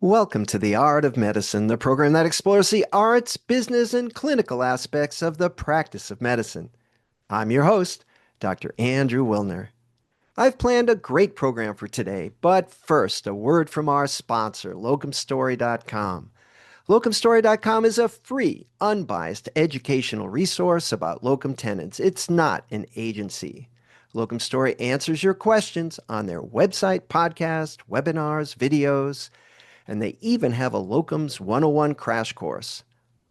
Welcome to The Art of Medicine, the program that explores the arts, business, and clinical aspects of the practice of medicine. I'm your host, Dr. Andrew Wilner. I've planned a great program for today, but first, a word from our sponsor, locumstory.com. Locumstory.com is a free, unbiased educational resource about locum tenens. It's not an agency. Locum Story answers your questions on their website, podcast, webinars, videos, and they even have a Locums 101 crash course.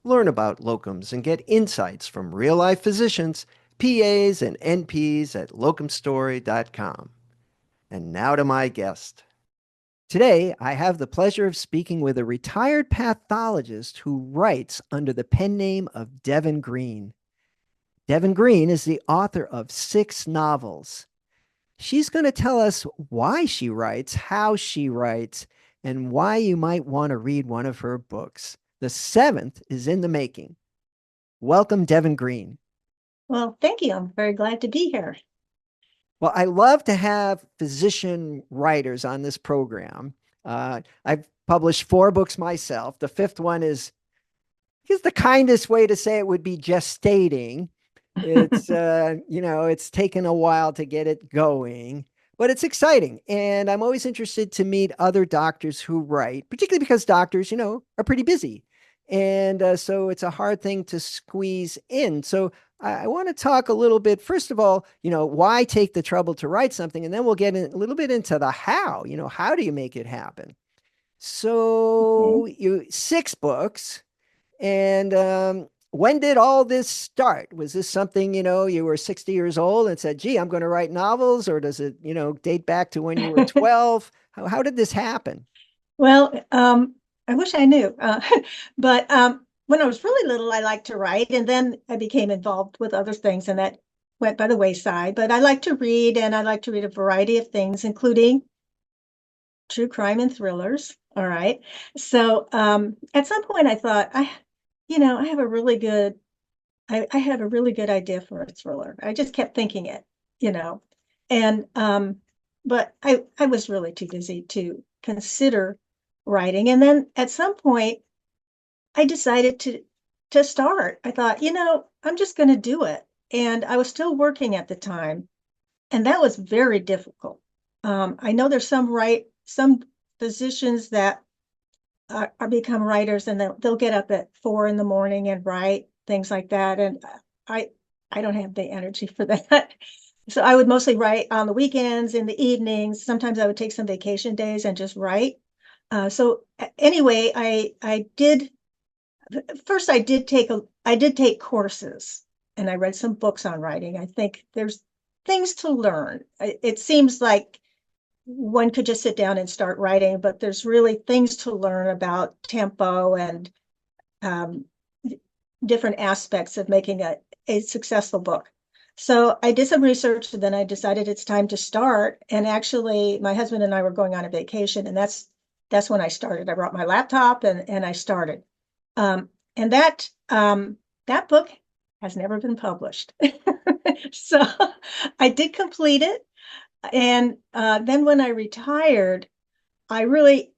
Learn about locums and get insights from real-life physicians, PAs, and NPs at locumstory.com. And now to my guest. Today, I have the pleasure of speaking with a retired pathologist who writes under the pen name of Deven Greene. Deven Greene is the author of 6 novels. She's going to tell us why she writes, how she writes, and why you might want to read one of her books. The 7th is in the making. Welcome, Deven Greene. Well, thank you. I'm very glad to be here. Well, I love to have physician writers on this program. I've published 4 books myself. The 5th one is the kindest way to say it would be gestating. It's, it's taken a while to get it going, but it's exciting. And I'm always interested to meet other doctors who write, particularly because doctors, are pretty busy. And so it's a hard thing to squeeze in. So I want to talk a little bit, first of all, why take the trouble to write something? And then we'll get a little bit into the how, how do you make it happen? So you 6 books. And when did all this start? Was this something, you were 60 years old and said, gee, I'm going to write novels? Or does it, date back to when you were 12? How did this happen? Well, I wish I knew. But when I was really little, I liked to write. And then I became involved with other things, and that went by the wayside. But I like to read, and I like to read a variety of things, including true crime and thrillers. All right. So at some point, I thought, I have a really good I have a really good idea for a thriller. I just kept thinking it, you know, and but I was really too busy to consider writing. And then at some point, I decided to start. I thought, I'm just going to do it. And I was still working at the time, and that was very difficult. I know there's some physicians that are become writers, and they'll get up at 4 in the morning and write things like that. And I I don't have the energy for that. So I would mostly write on the weekends, in the evenings. Sometimes I would take some vacation days and just write. So anyway, I did first I did take courses, and I read some books on writing. I think there's things to learn. It seems like one could just sit down and start writing, but there's really things to learn about tempo and um, different aspects of making a successful book. So I did some research, and then I decided it's time to start. And actually, my husband and I were going on a vacation, and that's when I started. I brought my laptop, and I started. And that book has never been published. So I did complete it. And then when I retired, I really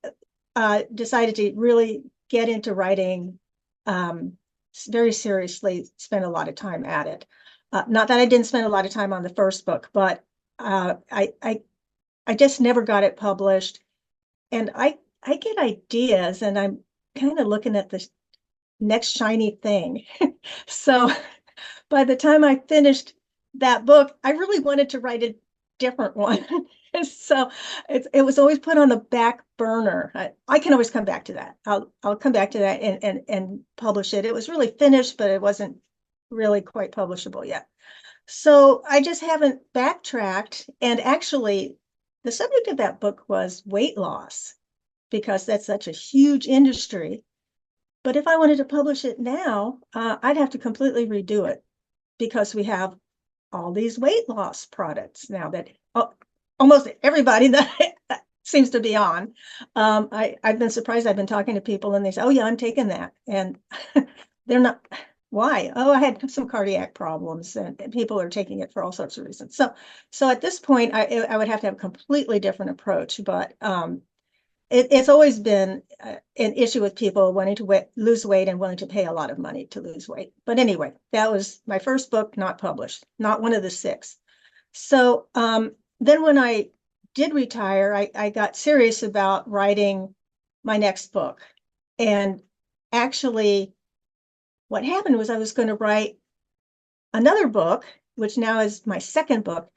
decided to really get into writing very seriously, spend a lot of time at it. Not that I didn't spend a lot of time on the first book, but I just never got it published. And I get ideas, and I'm kind of looking at the next shiny thing. So by the time I finished that book, I really wanted to write a different one. So it was always put on the back burner. I can always come back to that. I'll come back to that and publish it. It was really finished, but it wasn't really quite publishable yet. So I just haven't backtracked. And actually, the subject of that book was weight loss, because that's such a huge industry. But if I wanted to publish it now, I'd have to completely redo it, because we have all these weight loss products now that almost everybody that seems to be on. I've been surprised. I've been talking to people, and they say, "Oh yeah, I'm taking that," and they're not. Why? Oh, I had some cardiac problems, and people are taking it for all sorts of reasons. So at this point, I would have to have a completely different approach. But it's always been an issue with people wanting to lose weight and willing to pay a lot of money to lose weight. But anyway, that was my first book, not published, not one of the six. So then when I did retire, I got serious about writing my next book. And actually, what happened was I was going to write another book, which now is my second book.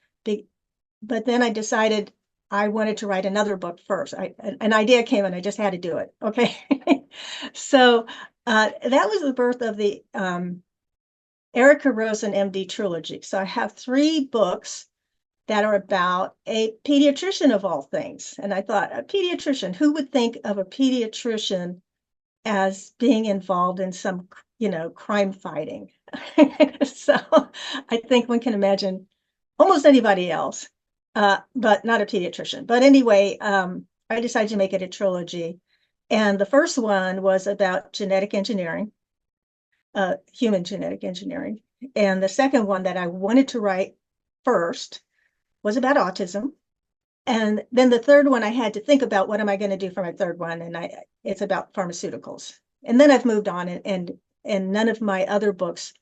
But then I decided I wanted to write another book first. An idea came and I just had to do it. Okay. So that was the birth of the Erica Rosen MD trilogy. So I have 3 books that are about a pediatrician of all things. And I thought, a pediatrician, who would think of a pediatrician as being involved in some, crime fighting? So I think one can imagine almost anybody else, but not a pediatrician. But anyway, I decided to make it a trilogy. And the first one was about genetic engineering, human genetic engineering. And the second one that I wanted to write first was about autism. And then the third one, I had to think about what am I going to do for my third one, and it's about pharmaceuticals. And then I've moved on, and none of my other books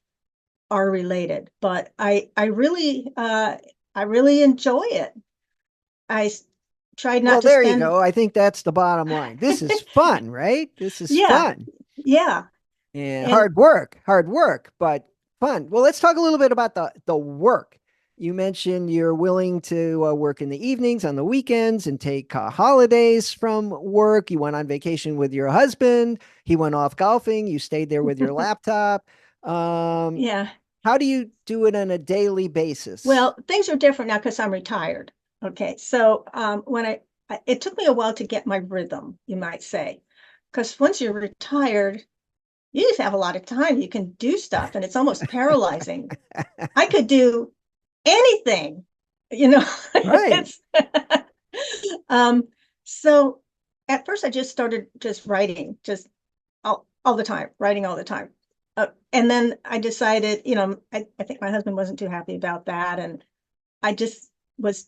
are related. But I really enjoy it. I tried not Well, to there you spend. go. I think that's the bottom line. This is fun, right? This is Yeah, fun yeah, and and hard work, but fun. Well, let's talk a little bit about the work. You mentioned you're willing to work in the evenings, on the weekends, and take holidays from work. You went on vacation with your husband. He went off golfing. You stayed there with your laptop. Um, yeah. how do you do it on a daily basis? Well, things are different now because I'm retired. Okay, so it took me a while to get my rhythm, you might say, because once you're retired, you just have a lot of time. You can do stuff, and it's almost paralyzing. I could do anything, you know. Right. It's um, so at first I just started just writing, just all the time, writing all the time. And then I decided, I think my husband wasn't too happy about that. And I just was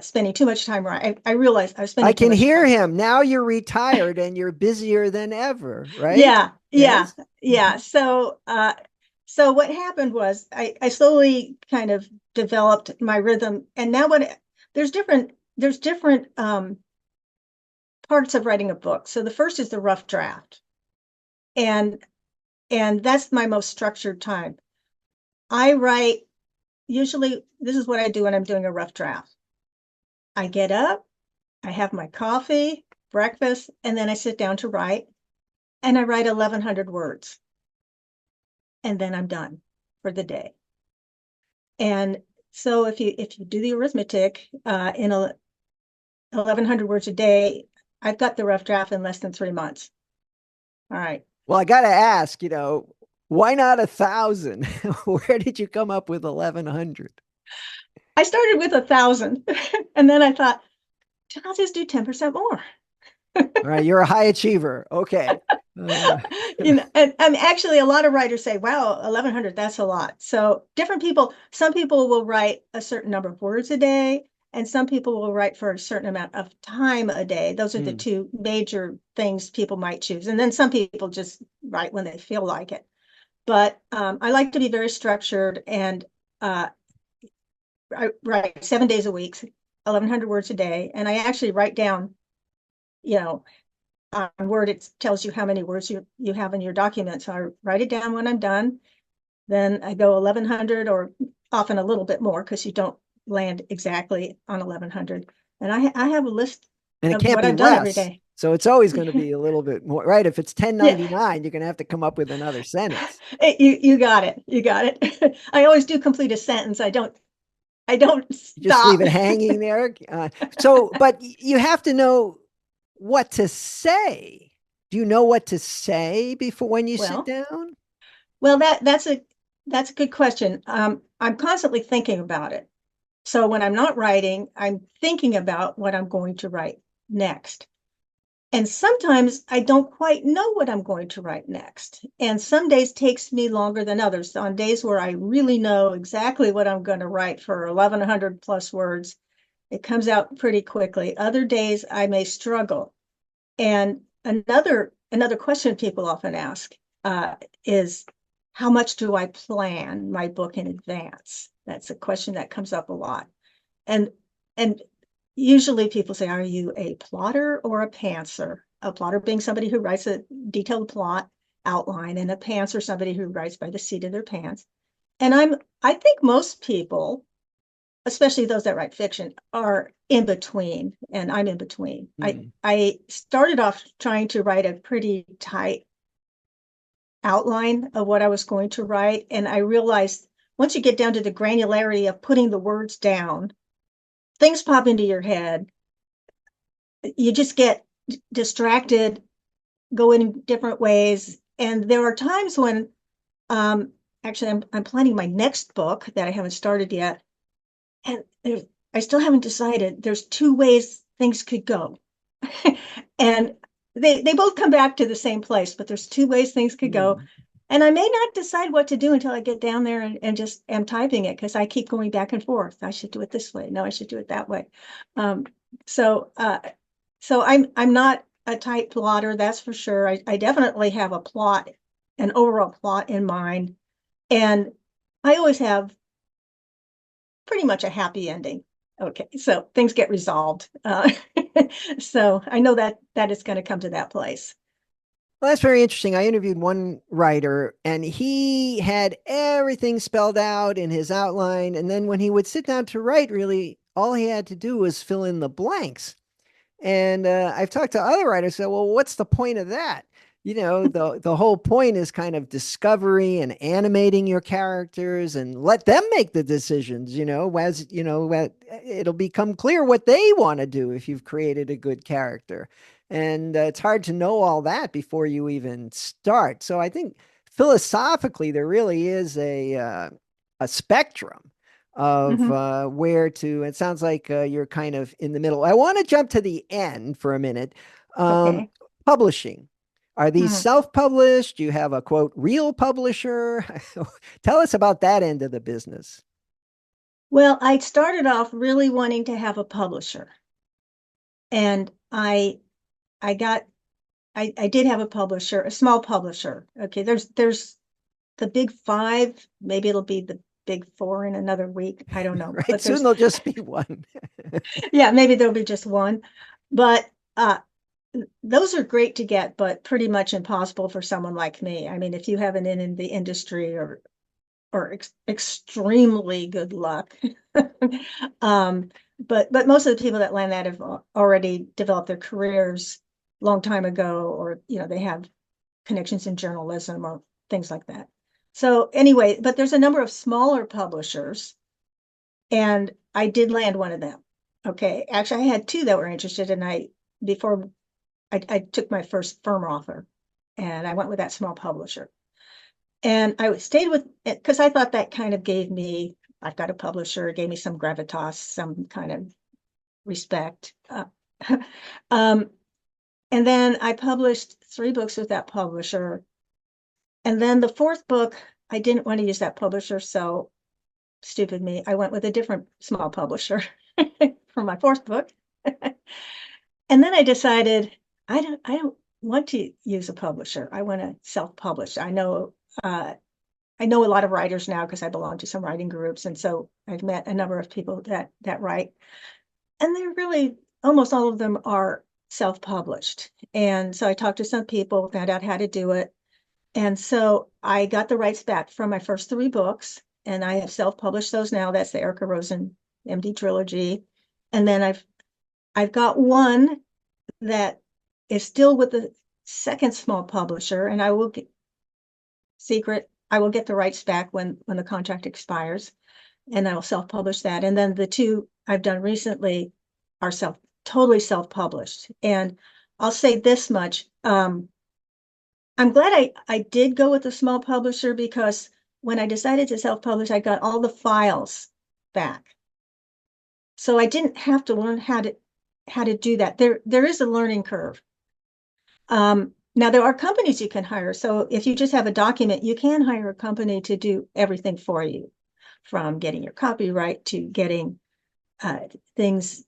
spending too much time writing. I realized I was I spending too can much hear time. him. Now you're retired and you're busier than ever, right? Yeah, yeah, Yes. yeah. So what happened was I slowly kind of developed my rhythm. And now there's different parts of writing a book. So the first is the rough draft. And that's my most structured time. I write, usually this is what I do when I'm doing a rough draft. I get up, I have my coffee, breakfast, and then I sit down to write, and I write 1,100 words, and then I'm done for the day. And so if you do the arithmetic, in 1,100 words a day, I've got the rough draft in less than 3 months. All right. Well, I got to ask, why not 1,000? Where did you come up with 1,100? I started with 1,000, and then I thought, I'll just do 10% more. All right, you're a high achiever. Okay. And actually, a lot of writers say, "Wow, 1,100, that's a lot." So different people. Some people will write a certain number of words a day, and some people will write for a certain amount of time a day. Those are the Hmm. two major things people might choose. And then some people just write when they feel like it. But I like to be very structured, and I write 7 days a week, 1,100 words a day, and I actually write down, you know, on Word, it tells you how many words you have in your document. So I write it down when I'm done. Then I go 1,100, or often a little bit more because you don't land exactly on 1,100. And I have a list And it of can't what be I've done every less. day. So it's always going to be a little bit more, right? If it's Yeah, 1099, you're going to have to come up with another sentence. you got it. You got it. I always do complete a sentence. I don't You just leave stop. it hanging there. But you have to know what to say. Do you know what to say before when you sit Well, down? well, that's a good question. I'm constantly thinking about it. So when I'm not writing, I'm thinking about what I'm going to write next. And sometimes I don't quite know what I'm going to write next. And some days takes me longer than others. On days where I really know exactly what I'm going to write for 1,100 plus words, it comes out pretty quickly. Other days I may struggle. And another question people often ask is, how much do I plan my book in advance? That's a question that comes up a lot. And and usually people say, are you a plotter or a pantser? A plotter being somebody who writes a detailed plot outline, and a pantser somebody who writes by the seat of their pants. And I think most people, especially those that write fiction, are in between, and I'm in between. Hmm. I started off trying to write a pretty tight outline of what I was going to write, and I realized once you get down to the granularity of putting the words down, things pop into your head. You just get distracted, go in different ways, and there are times when, actually, I'm planning my next book that I haven't started yet, and I still haven't decided. There's two ways things could go. And they both come back to the same place, but there's two ways things could go. Hmm. And I may not decide what to do until I get down there and just am typing it, because I keep going back and forth. I should do it this way. No, I should do it that way. Um, so so I'm not a tight plotter, that's for sure. I definitely have a plot, an overall plot in mind. And I always have pretty much a happy ending. Okay, so things get resolved. So I know that it's going to come to that place. Well, that's very interesting. I interviewed one writer and he had everything spelled out in his outline. And then when he would sit down to write, really, all he had to do was fill in the blanks. And I've talked to other writers who say, well, what's the point of that? The whole point is kind of discovery and animating your characters and let them make the decisions, it'll become clear what they want to do if you've created a good character. And it's hard to know all that before you even start. So I think philosophically, there really is a spectrum of Mhm. where to. It sounds like you're kind of in the middle. I want to jump to the end for a minute. Um, Okay. Publishing. Are these Hmm. self-published? Do you have a quote real publisher? Tell us about that end of the business. Well, I started off really wanting to have a publisher, and I got I did have a publisher, a small publisher. Okay, there's the big five. Maybe it'll be the big four in another week. I don't know, Right? but Soon there's there'll just be one. yeah, maybe there'll be just one. But those are great to get, but pretty much impossible for someone like me. I mean, if you haven't been in the industry, or extremely good luck. um, but most of the people that land that have already developed their careers long time ago, or they have connections in journalism or things like that. So anyway, but there's a number of smaller publishers, and I did land one of them. Okay, actually, I had two that were interested, and before I took my first firm offer, and I went with that small publisher. And I stayed with it because I thought that kind of gave me, I've got a publisher, it gave me some gravitas, some kind of respect. Um, and then I published three books with that publisher. And then the fourth book, I didn't want to use that publisher, so stupid me, I went with a different small publisher for my fourth book. And then I decided I don't want to use a publisher. I want to self-publish. Uh, I know a lot of writers now because I belong to some writing groups, and so I've met a number of people that write, and they're really, almost all of them are self-published. And so I talked to some people, found out how to do it, and so I got the rights back from my first three books, and I have self-published those now. That's the Erica Rosen MD trilogy, and then I've got one that is still with the second small publisher, and I will get secret. I will get the rights back when the contract expires, and I will self-publish that. And then the two I've done recently are totally self-published. And I'll say this much: I'm glad I did go with a small publisher, because when I decided to self-publish, I got all the files back, so I didn't have to learn how to do that. There is a learning curve. Now there are companies you can hire. So if you just have a document, you can hire a company to do everything for you, from getting your copyright to getting things,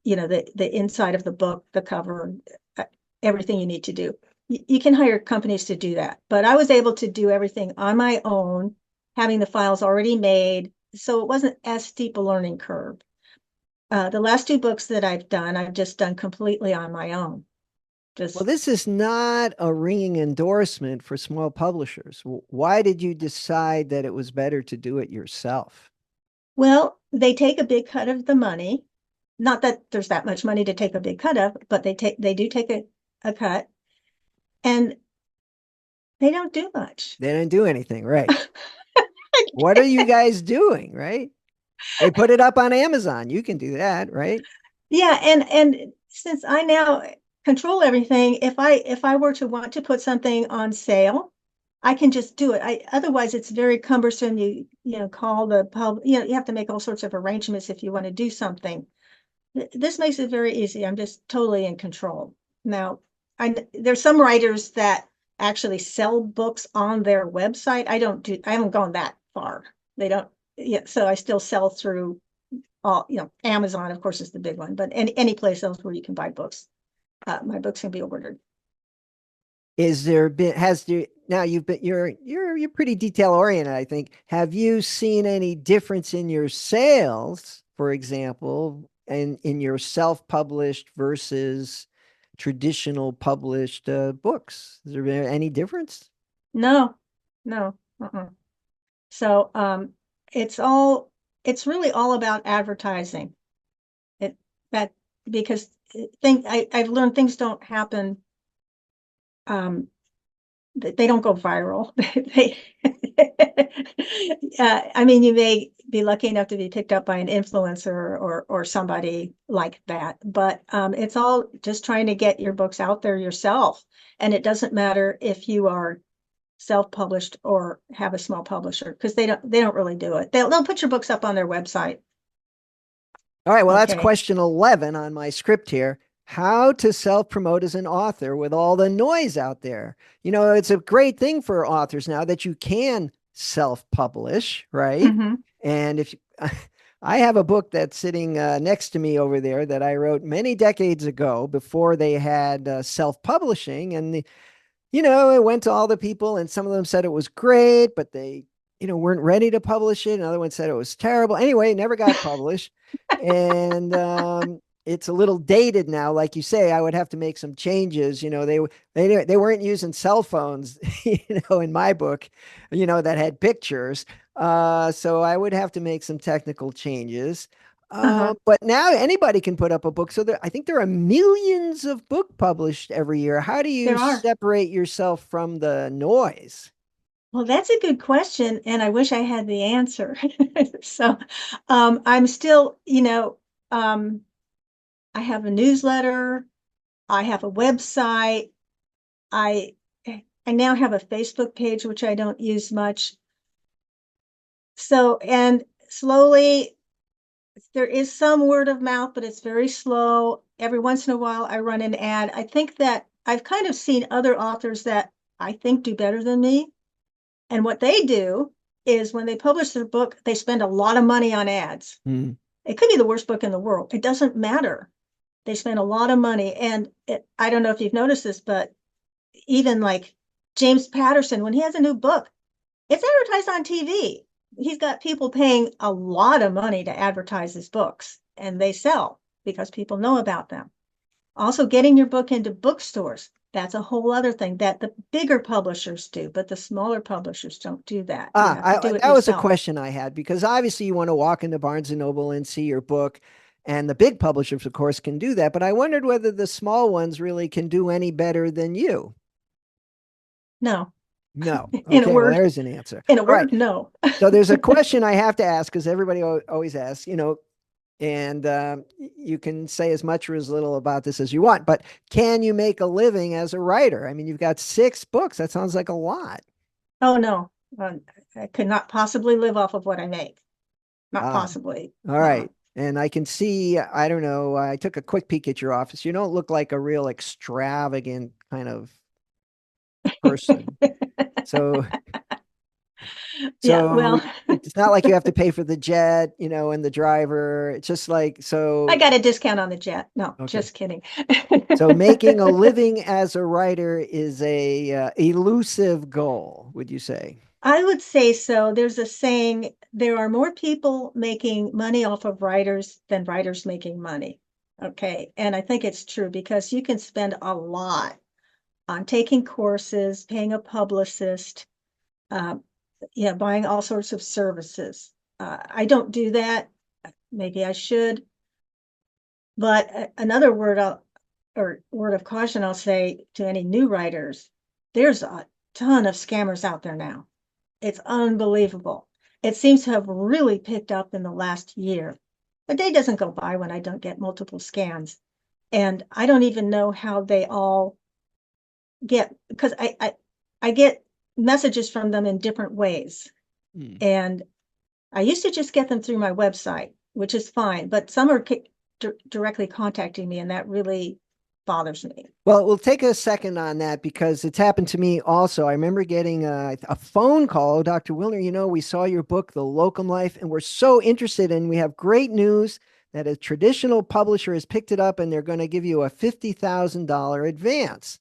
the inside of the book, the cover, uh, everything you need to do. You can hire companies to do that, but I was able to do everything on my own, having the files already made, so it wasn't as steep a learning curve. The last two books that I've just done completely on my own. Well, Just, this is not a ringing endorsement for small publishers. Why did you decide that it was better to do it yourself? well, they take a big cut of the money. Not that there's that much money to take a big cut of, but they do take a cut, and they don't do much. They didn't do anything, right? What are you guys doing, right? They put it up on Amazon. You can do that, right? Yeah, and since I now control everything, if I were to want to put something on sale, I can just do it. I Otherwise it's very cumbersome. Call the pub, you have to make all sorts of arrangements if you want to do something. This makes it very easy. I'm just totally in control. Now, there's some writers that actually sell books on their website. I haven't gone that far. They don't, yeah, so I still sell through Amazon, of course, is the big one, but any place else where you can buy books, my books can be ordered. Is there been has there now you've been you're pretty detail oriented, I think. Have you seen any difference in your sales, for example, and in your self-published versus traditional published books? Has there been any difference? No, no. So it's all it's really all about advertising. It that Because I've learned things don't happen. Um, they don't go viral. They, I mean, you may be lucky enough to be picked up by an influencer or somebody like that, but it's all just trying to get your books out there yourself. And it doesn't matter if you are self-published or have a small publisher, because they don't really do it. They'll put your books up on their website. All right, well, that's Okay. question 11 on my script here. How to self promote as an author with all the noise out there. It's a great thing for authors now that you can self publish, right? Mm-hmm. And if you, I have a book that's sitting next to me over there that I wrote many decades ago before they had self publishing. And it went to all the people, and some of them said it was great, but they, weren't ready to publish it. Another one said it was terrible. Anyway, it never got published. And it's a little dated now. Like you say, I would have to make some changes. They weren't using cell phones, in my book, that had pictures. So I would have to make some technical changes. Uh-huh. But now anybody can put up a book. So I think there are millions of book published every year. How do you There are. separate yourself from the noise? Well, that's a good question, and I wish I had the answer. So, I'm still, I have a newsletter, I have a website, I I now have a Facebook page, which I don't use much. So, and slowly there is some word of mouth, but it's very slow. Every once in a while, I run an ad. I think that I've kind of seen other authors that I think do better than me. And what they do is when they publish their book, they spend a lot of money on ads. Hmm. It could be the worst book in the world. It doesn't matter. They spend a lot of money. And I don't know if you've noticed this, but even like James Patterson, when he has a new book, it's advertised on TV. He's got people paying a lot of money to advertise his books, and they sell because people know about them. Also, getting your book into bookstores, that's a whole other thing that the bigger publishers do, but the smaller publishers don't do that. You have to do it That was a yourself. question I had because obviously you want to walk into Barnes and Noble and see your book, and the big publishers, of course, can do that. But I wondered whether the small ones really can do any better than you. No, No. in a Okay. Well, word, there's an answer. in a All right. word, no. So there's a question I have to ask because everybody always asks, and you can say as much or as little about this as you want, but can you make a living as a writer? I mean, you've got 6 books. That sounds like a lot. Oh no, I could not possibly live off of what I make. Not Ah, possibly. all Uh-uh. right. And I can see, I don't know, I took a quick peek at your office. You don't look like a real extravagant kind of person. So Yeah, So well, it's not like you have to pay for the jet, and the driver. It's just like, I so, got a discount on the jet. No, okay. just kidding. So making a living as a writer is a elusive goal, would you say? I would say so. There's a saying, there are more people making money off of writers than writers making money. Okay. And I think it's true because you can spend a lot on taking courses, paying a publicist, uh, yeah, buying all sorts of services. I don't do that. Maybe I should. But another or word of caution I'll say to any new writers, there's a ton of scammers out there now. It's unbelievable. It seems to have really picked up in the last year. A day doesn't go by when I don't get multiple scans. And I don't even know how they all get, because I get messages from them in different ways. Hmm. And I used to just get them through my website, which is fine, but some are directly contacting me, and that really bothers me. Well, we'll take a second on that because it's happened to me also. I remember getting a phone call, "Oh, Dr. Wilner, we saw your book, The Locum Life, and we're so interested, and we have great news that a traditional publisher has picked it up and they're going to give you a $50,000 advance."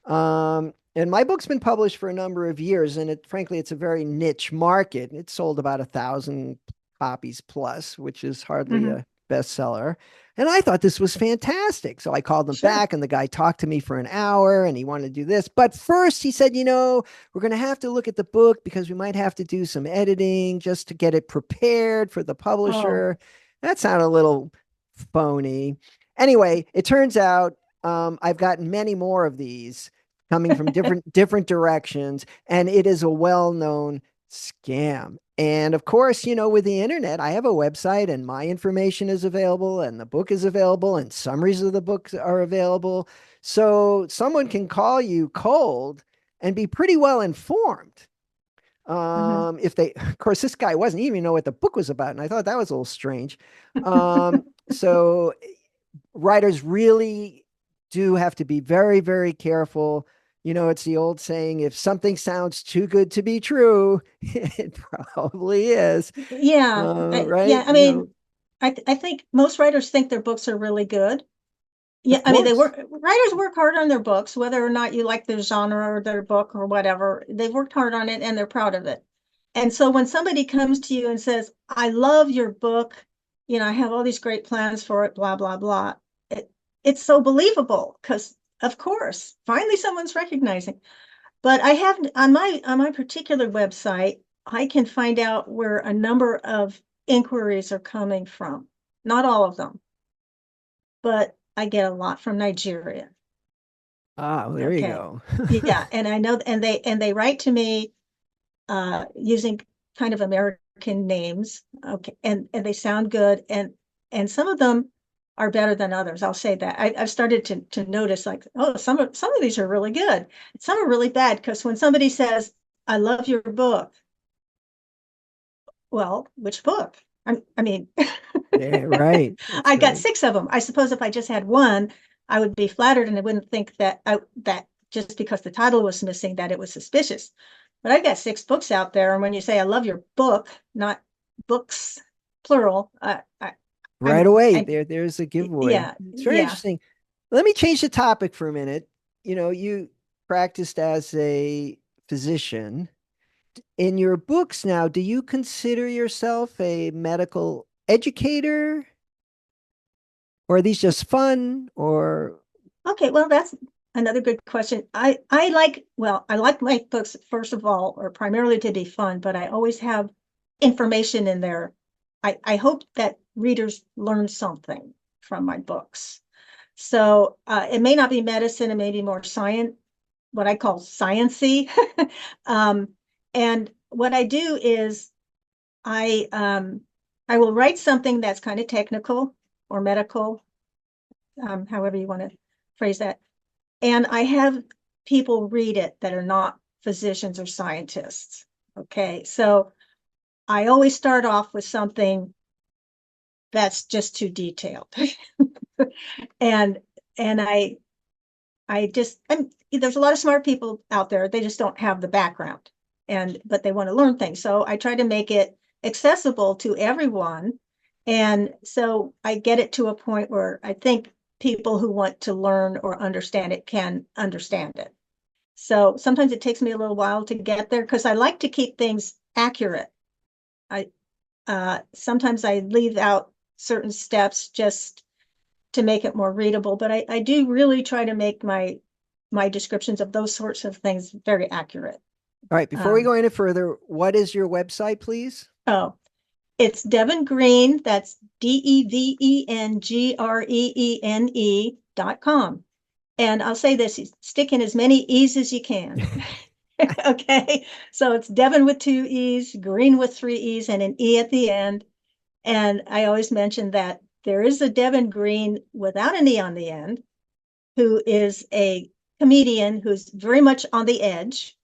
And my book's been published for a number of years, and frankly, it's a very niche market. It sold about 1,000 copies plus, which is hardly Mhm. a bestseller. And I thought this was fantastic. So I called them Sure. back, and the guy talked to me for an hour, and he wanted to do this. But first, he said, we're going to have to look at the book because we might have to do some editing just to get it prepared for the Oh. publisher. That sounded a little phony. Anyway, it turns out I've gotten many more of these coming from different directions, and it is a well-known scam. And of course, with the internet, I have a website and my information is available and the book is available and summaries of the books are available. So someone can call you cold and be pretty well informed. Mhm. If they, of course, this guy wasn't even know what the book was about, and I thought that was a little strange. So writers really do have to be very, very careful. It's the old saying, if something sounds too good to be true, it probably is. Yeah, Right? yeah. I mean, I think most writers think their books are really good. Yeah, Of I mean, course. writers work hard on their books, whether or not you like their genre or their book or whatever. They've worked hard on it and they're proud of it. And so when somebody comes to you and says, "I love your book, I have all these great plans for it, blah blah blah," it's so believable because, of course, finally someone's recognizing. But I have on my particular website, I can find out where a number of inquiries are coming from. Not all of them, but I get a lot from Nigeria. Well, there you Okay. go. Yeah, and I know and they write to me using kind of American names. Okay. And they sound good and some of them are better than others. I'll say that. I've started to notice like, oh, some of these are really good. Some are really bad because when somebody says, "I love your book," well, which book? I mean, Yeah, right. I That's got right. six of them. I suppose if I just had one, I would be flattered and I wouldn't think that just because the title was missing that it was suspicious. But I've got six books out there, and when you say I love your book, not books plural, Right away, I there's a giveaway. yeah, It's very yeah. interesting. Let me change the topic for a minute. You practiced as a physician. In your books now, do you consider yourself a medical educator, or are these just fun, or Okay, well, that's another good question. I like my books first of all, or primarily to be fun, but I always have information in there. I hope that readers learn something from my books. So it may not be medicine, it may be more science, what I call sciency. um, and what I do is I um, I will write something that's kind of technical or medical, however you want to phrase that, and I have people read it that are not physicians or scientists. Okay. So I always start off with something that's just too detailed. and and I just and there's a lot of smart people out there. They just don't have the background. but they want to learn things. So I try to make it accessible to everyone. And so I get it to a point where I think people who want to learn or understand it can understand it. So sometimes it takes me a little while to get there because I like to keep things accurate. I sometimes I leave out certain steps just to make it more readable, but I do really try to make my descriptions of those sorts of things very accurate. All right, before we go any further, what is your website, please? Oh, it's Deven Greene. That's DevenGreene.com. And I'll say this, stick in as many E's as you can. Okay. So it's Deven with 2 E's, Greene with 3 E's, and an E at the end. And I always mention that there is a Deven Greene without an E on the end, who is a comedian who's very much on the edge.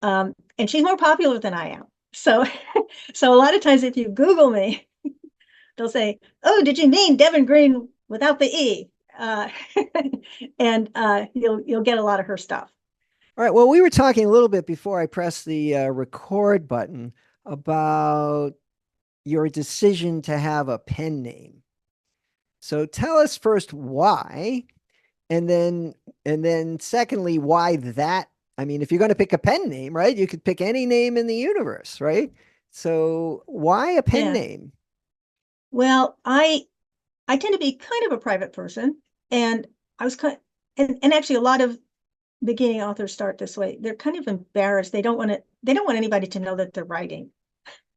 And she's more popular than I am. So, so a lot of times if you Google me, they'll say, "Oh, did you mean Deven Greene without the E?" And you'll get a lot of her stuff. All right. Well, we were talking a little bit before I pressed the record button about your decision to have a pen name. So tell us first why, and then secondly, why that. I mean, if you're going to pick a pen name, right, you could pick any name in the universe, right? So why a pen Yeah. name? Well, I tend to be kind of a private person, and I was and actually a lot of beginning authors start this way. They're kind of embarrassed. They don't want anybody to know that they're writing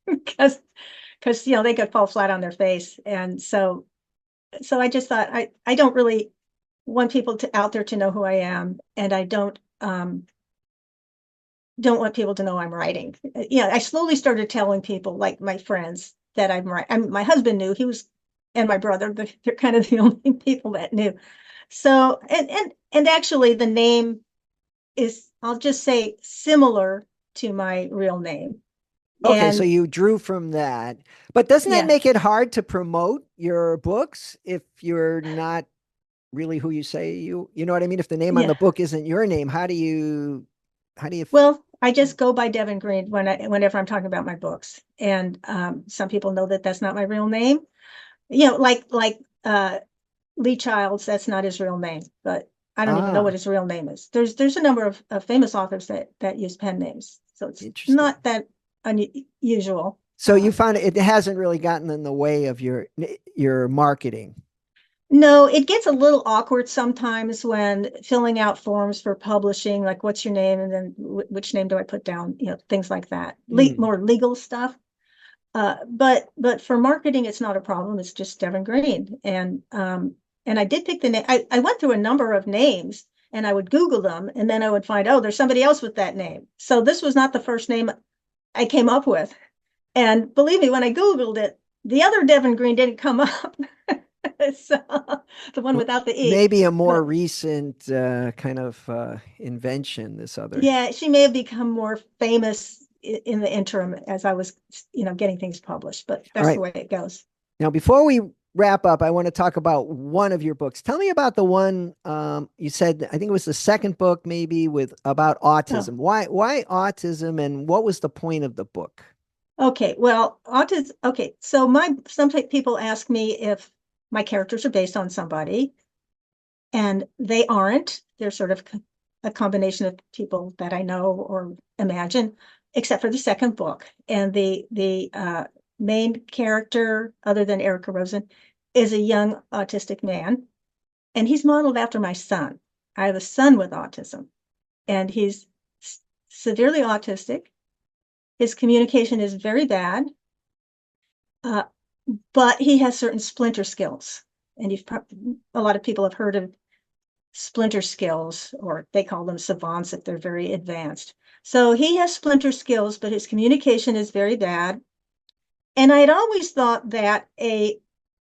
because they could fall flat on their face. And so I just thought I don't really want people out there to know who I am, and I don't want people to know I'm writing. I slowly started telling people, like my friends, that I'm writing. My husband knew, and my brother, they're kind of the only people that knew. So, and actually the name is, I'll just say, similar to my real name. Okay, so And you drew from that. But doesn't that yeah, make it hard to promote your books if you're not really who you say you know what I mean? If the name on yeah. the book isn't your name, how do you Well, I just go by Deven Greene whenever I'm talking about my books. And some people know that that's not my real name. Like Lee Childs, that's not his real name, but I don't even know what ah, his real name is. There's a number of famous authors that use pen names, so it's interesting. not that unusual. So you found it hasn't really gotten in the way of your marketing. No, it gets a little awkward sometimes when filling out forms for publishing, like what's your name, and then which name do I put down, things like that. Mm. More legal stuff. But for marketing, it's not a problem. It's just Deven Greene. And I did pick the name. I went through a number of names and I would Google them, and then I would find, oh, there's somebody else with that name. So this was not the first name I came up with. And believe me, when I Googled it, the other Deven Greene didn't come up. So the one without the E. Maybe a more But recent kind of invention, this other. yeah, she may have become more famous in the interim as I was, getting things published, but All that's the right. way it goes. Now, before we wrap up, I want to talk about one of your books. Tell me about the one you said, I think it was the second book, maybe with about Oh, autism. Why autism, and what was the point of the book? okay. Well, autism. Okay. So some people ask me if my characters are based on somebody, and they aren't. They're sort of a combination of people that I know or imagine, except for the second book. And the main character, other than Erica Rosen, is a young autistic man, and he's modeled after my son. I have a son with autism, and he's severely autistic. His communication is very bad, uh, but he has certain splinter skills. And a lot of people have heard of splinter skills, or they call them savants if they're very advanced. So he has splinter skills, but his communication is very bad. And I had always thought that an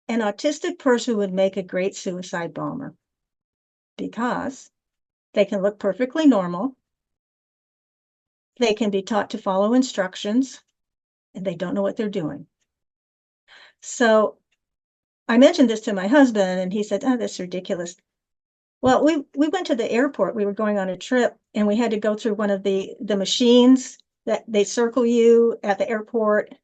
autistic person would make a great suicide bomber because they can look perfectly normal. They can be taught to follow instructions, and they don't know what they're doing. So I mentioned this to my husband, and he said, "Oh, that's ridiculous." Well, we went to the airport. We were going on a trip, and we had to go through one of the machines that they circle you at the airport.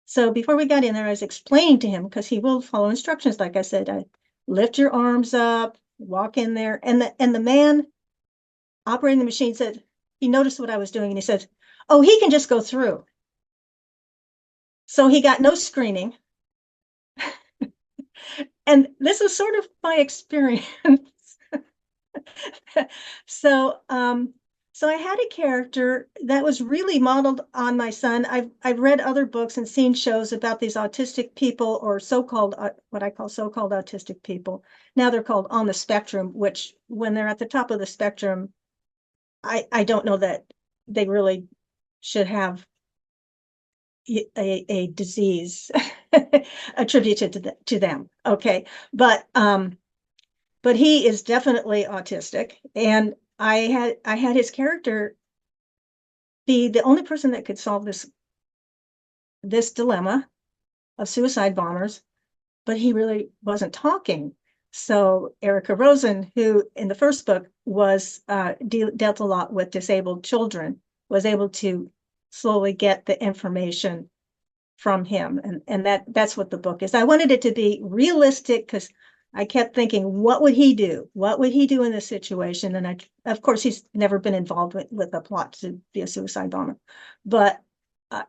So before we got in there, I was explaining to him, because he will follow instructions. Like I said, I lift your arms up, walk in there. And the man operating the machine said, he noticed what I was doing and he said, oh, he can just go through. So he got no screening. And this is sort of my experience. So, so I had a character that was really modeled on my son. I've read other books and seen shows about these autistic people, or so-called what I call so-called autistic people. Now they're called on the spectrum, which when they're at the top of the spectrum, I don't know that they really should have a disease attributed to them. Okay, but he is definitely autistic, and I had his character be the only person that could solve this dilemma of suicide bombers, but he really wasn't talking. So Erica Rosen, who in the first book was dealt a lot with disabled children, was able to slowly get the information from him, and that's what the book is. I wanted it to be realistic, because I kept thinking, what would he do? What would he do in this situation? And of course, he's never been involved with a plot to be a suicide bomber, but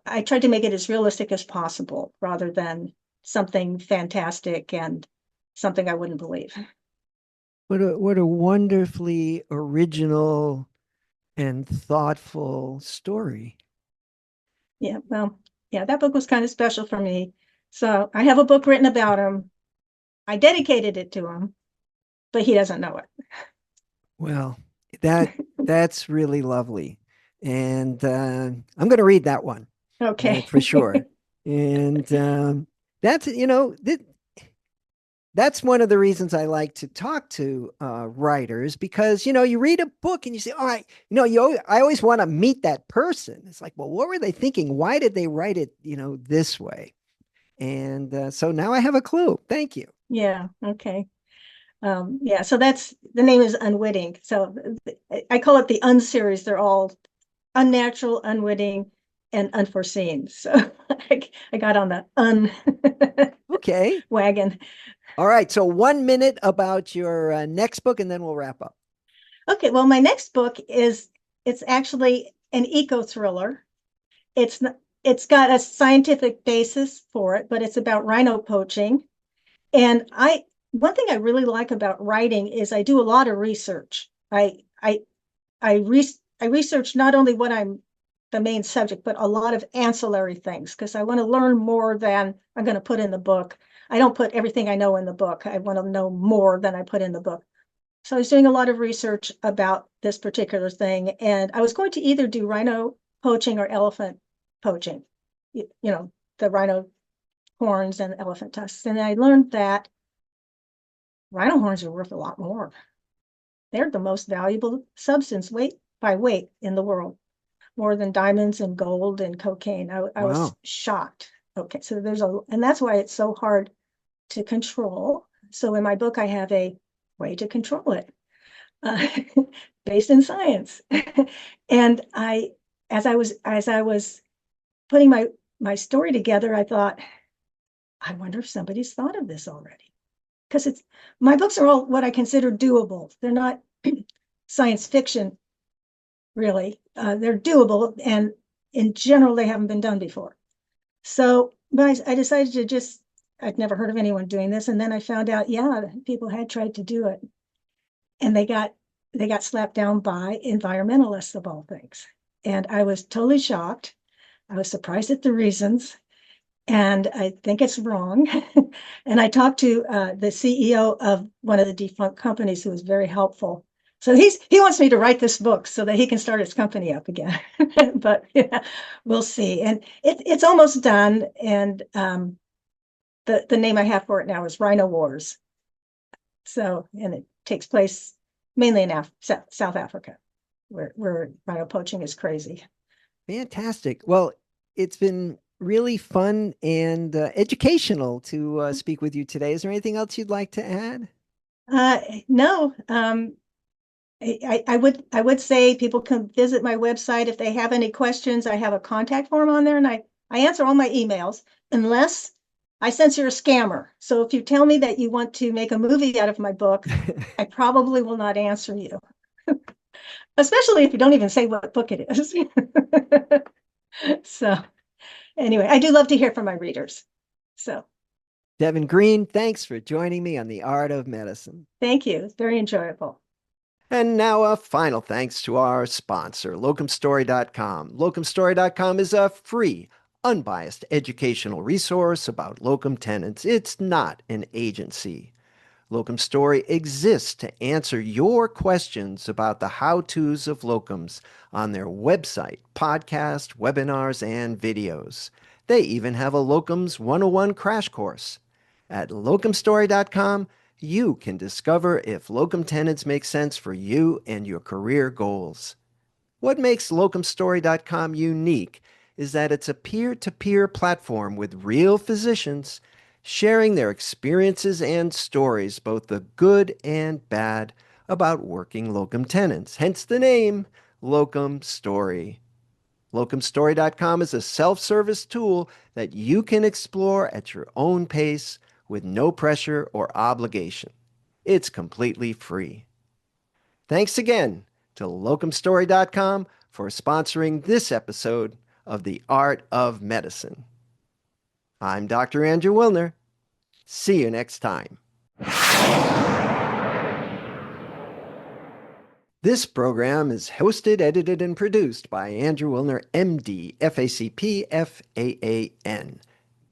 I tried to make it as realistic as possible, rather than something fantastic and something I wouldn't believe. What a wonderfully original and thoughtful story. Yeah, well, yeah, that book was kind of special for me. So I have a book written about him. I dedicated it to him, but he doesn't know it. Well, that that's really lovely. And I'm going to read that one Okay. for sure. And that's, that's one of the reasons I like to talk to writers, because, you read a book and you say, all right, I always want to meet that person. It's like, well, what were they thinking? Why did they write it, this way? And so now I have a clue. Thank you. Yeah, okay. Yeah, so that's the name is Unwitting. So I call it the unseries. They're all unnatural, unwitting, and unforeseen. So I got on the Okay. wagon. All right. So 1 minute about your next book, and then we'll wrap up. Okay, well, my next book it's actually an eco thriller. It's it's got a scientific basis for it, but it's about rhino poaching. And one thing I really like about writing is I do a lot of research. I research not only what I'm the main subject, but a lot of ancillary things, because I want to learn more than I'm going to put in the book. I don't put everything I know in the book. I want to know more than I put in the book. So I was doing a lot of research about this particular thing, and I was going to either do rhino poaching or elephant poaching, the rhino horns and elephant tusks. And I learned that rhino horns are worth a lot more. They're the most valuable substance weight by weight in the world, more than diamonds and gold and cocaine. I was Wow. shocked. Okay, so and that's why it's so hard to control. So in my book, I have a way to control it, uh, based in science. And as I was putting my story together, I thought, I wonder if somebody's thought of this already. Because my books are all what I consider doable. They're not science fiction, really. They're doable, and in general, they haven't been done before. So, but I decided to I'd never heard of anyone doing this, and then I found out, yeah, people had tried to do it, and they got slapped down by environmentalists of all things. And I was totally shocked. I was surprised at the reasons, and I think it's wrong. And I talked to the CEO of one of the defunct companies, who was very helpful. So he wants me to write this book so that he can start his company up again. But yeah, we'll see. And it's almost done. And the name I have for it now is Rhino Wars. So, and it takes place mainly in South Africa, where rhino poaching is crazy. Fantastic. Well, it's been really fun and educational to speak with you today. Is there anything else you'd like to add? No, I would say people can visit my website if they have any questions. I have a contact form on there, and I answer all my emails unless I sense you're a scammer. So if you tell me that you want to make a movie out of my book, I probably will not answer you, especially if you don't even say what book it is. So anyway, I do love to hear from my readers. So Deven Greene, thanks for joining me on The Art of Medicine. thank you. It's very enjoyable. And now a final thanks to our sponsor, locumstory.com. Locumstory.com is a free, unbiased educational resource about locum tenens. It's not an agency. Locum Story exists to answer your questions about the how-tos of locums on their website, podcast, webinars, and videos. They even have a Locums 101 crash course. At locumstory.com, you can discover if locum tenens make sense for you and your career goals. What makes locumstory.com unique is that it's a peer-to-peer platform with real physicians sharing their experiences and stories, both the good and bad, about working locum tenens. Hence the name, Locum Story. Locumstory.com is a self-service tool that you can explore at your own pace with no pressure or obligation. It's completely free. Thanks again to locumstory.com for sponsoring this episode of The Art of Medicine. I'm Dr. Andrew Wilner. See you next time. This program is hosted, edited, and produced by Andrew Wilner, MD, FACP, FAAN.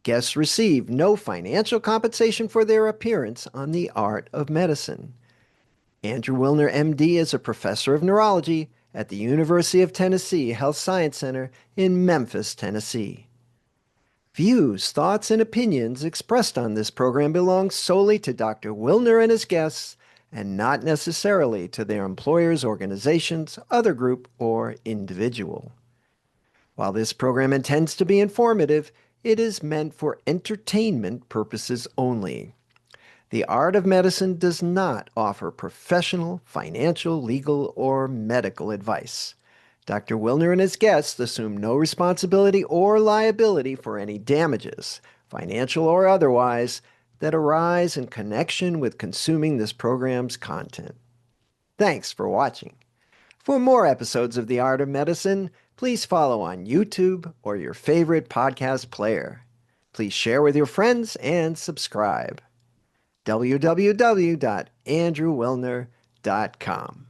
Guests receive no financial compensation for their appearance on The Art of Medicine. Andrew Wilner, MD, is a professor of neurology at the University of Tennessee Health Science Center in Memphis, Tennessee. Views, thoughts, and opinions expressed on this program belong solely to Dr. Wilner and his guests and not necessarily to their employers, organizations, other group, or individual. While this program intends to be informative, it is meant for entertainment purposes only. The Art of Medicine does not offer professional, financial, legal, or medical advice. Dr. Wilner and his guests assume no responsibility or liability for any damages, financial or otherwise, that arise in connection with consuming this program's content. Thanks for watching. For more episodes of The Art of Medicine, please follow on YouTube or your favorite podcast player. Please share with your friends and subscribe. www.andrewwilner.com